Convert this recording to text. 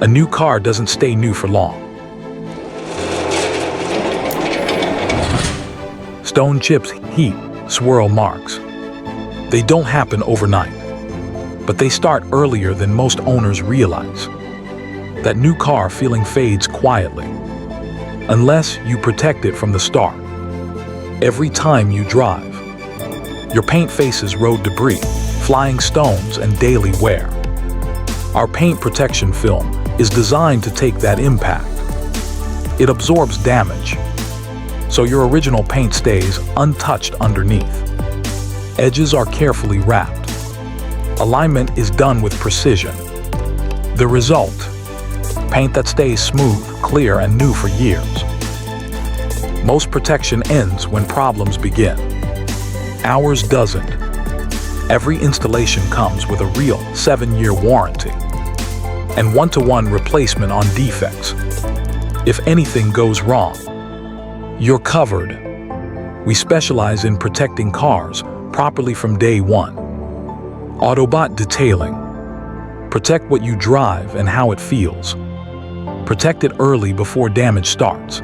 A new car doesn't stay new for long. Stone chips, heat, swirl marks. They don't happen overnight, but they start earlier than most owners realize. That new car feeling fades quietly, unless you protect it from the start. Every time you drive, your paint faces road debris, flying stones, and daily wear. Our paint protection film is designed to take that impact. It absorbs damage, so your original paint stays untouched underneath. Edges are carefully wrapped. Alignment is done with precision. The result: paint that stays smooth, clear, and new for years. Most protection ends when problems begin. Ours doesn't. Every installation comes with a real 7-year warranty and one-to-one replacement on defects. If anything goes wrong, you're covered. We specialize in protecting cars properly from day one. Autobot Detailing. Protect what you drive and how it feels. Protect it early before damage starts.